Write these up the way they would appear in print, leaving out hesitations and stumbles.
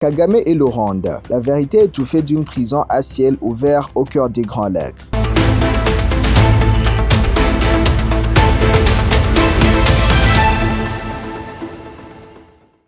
Kagame et le Rwanda, la vérité étouffée d'une prison à ciel ouvert au cœur des Grands Lacs.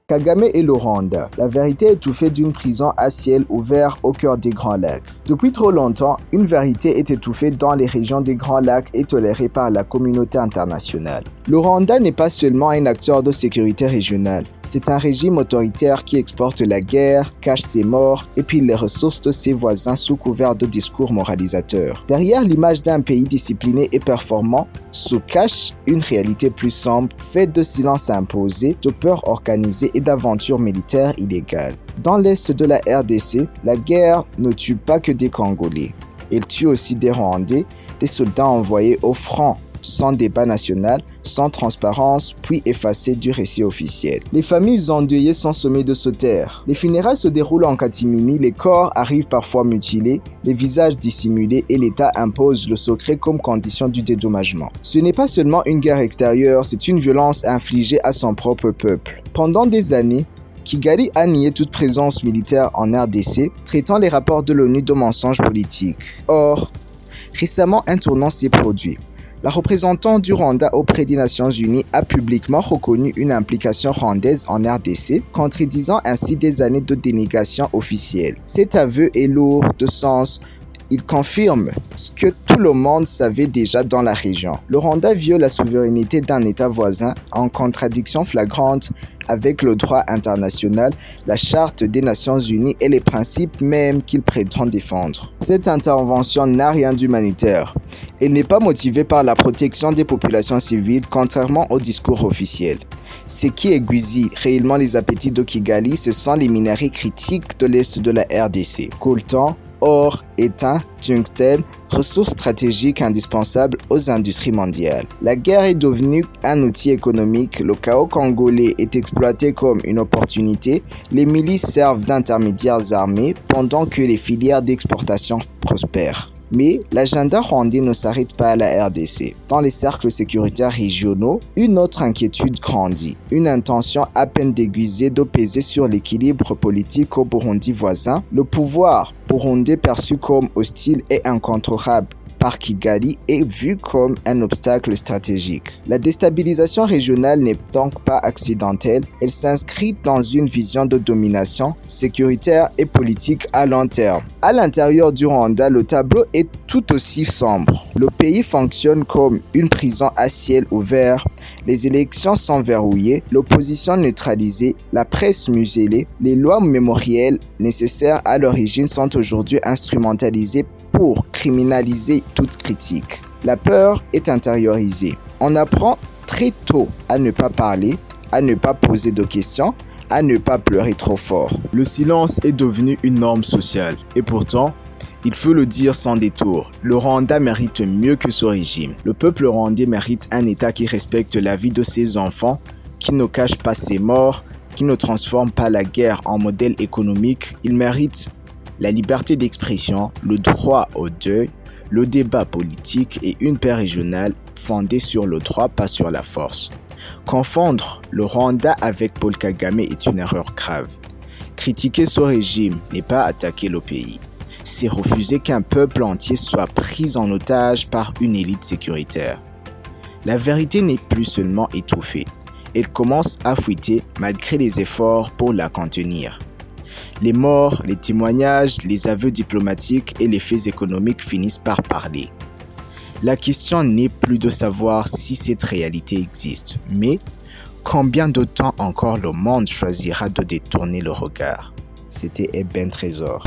Kagame et le Rwanda, la vérité étouffée d'une prison à ciel ouvert au cœur des Grands Lacs. Depuis trop longtemps, une vérité est étouffée dans les régions des Grands Lacs et tolérée par la communauté internationale. Le Rwanda n'est pas seulement un acteur de sécurité régionale, c'est un régime autoritaire qui exporte la guerre, cache ses morts et pille les ressources de ses voisins sous couvert de discours moralisateurs. Derrière l'image d'un pays discipliné et performant, se cache une réalité plus sombre, faite de silence imposé, de peur organisée et d'aventures militaires illégales. Dans l'est de la RDC, la guerre ne tue pas que des Congolais. Elle tue aussi des Rwandais, des soldats envoyés au front, sans débat national, sans transparence, puis effacés du récit officiel. Les familles endeuillées sont sommées de se taire. Les funérailles se déroulent en catimini, les corps arrivent parfois mutilés, les visages dissimulés et l'État impose le secret comme condition du dédommagement. Ce n'est pas seulement une guerre extérieure, c'est une violence infligée à son propre peuple. Pendant des années, Kigali a nié toute présence militaire en RDC, traitant les rapports de l'ONU de mensonges politiques. Or, récemment, un tournant s'est produit. La représentante du Rwanda auprès des Nations Unies a publiquement reconnu une implication rwandaise en RDC, contredisant ainsi des années de dénégation officielle. Cet aveu est lourd de sens. Il confirme ce que tout le monde savait déjà dans la région. Le Rwanda viole la souveraineté d'un État voisin en contradiction flagrante avec le droit international, la Charte des Nations Unies et les principes mêmes qu'il prétend défendre. Cette intervention n'a rien d'humanitaire. Elle n'est pas motivée par la protection des populations civiles, contrairement au discours officiel. Ce qui aiguisille réellement les appétits de Kigali, ce sont les minerais critiques de l'est de la RDC. Coltan, or, étain, tungstène, ressources stratégiques indispensables aux industries mondiales. La guerre est devenue un outil économique, le chaos congolais est exploité comme une opportunité, les milices servent d'intermédiaires armés pendant que les filières d'exportation prospèrent. Mais l'agenda rwandais ne s'arrête pas à la RDC. Dans les cercles sécuritaires régionaux, une autre inquiétude grandit. Une intention à peine déguisée de peser sur l'équilibre politique au Burundi voisin. Le pouvoir burundais perçu comme hostile et incontrôlable par Kigali est vu comme un obstacle stratégique. La déstabilisation régionale n'est donc pas accidentelle, elle s'inscrit dans une vision de domination sécuritaire et politique à long terme. À l'intérieur du Rwanda, le tableau est tout aussi sombre. Le pays fonctionne comme une prison à ciel ouvert, les élections sont verrouillées, l'opposition neutralisée, la presse muselée, les lois mémorielles nécessaires à l'origine sont aujourd'hui instrumentalisées pour criminaliser toute critique. La peur est intériorisée. On apprend très tôt à ne pas parler, à ne pas poser de questions, à ne pas pleurer trop fort. Le silence est devenu une norme sociale. Et pourtant, il faut le dire sans détour, le Rwanda mérite mieux que ce régime. Le peuple rwandais mérite un État qui respecte la vie de ses enfants, qui ne cache pas ses morts, qui ne transforme pas la guerre en modèle économique. Il mérite la liberté d'expression, le droit au deuil, le débat politique et une paix régionale fondée sur le droit, pas sur la force. Confondre le Rwanda avec Paul Kagame est une erreur grave. Critiquer ce régime n'est pas attaquer le pays. C'est refuser qu'un peuple entier soit pris en otage par une élite sécuritaire. La vérité n'est plus seulement étouffée. Elle commence à fuiter malgré les efforts pour la contenir. Les morts, les témoignages, les aveux diplomatiques et les faits économiques finissent par parler. La question n'est plus de savoir si cette réalité existe, mais combien de temps encore le monde choisira de détourner le regard. C'était Eben Trésor.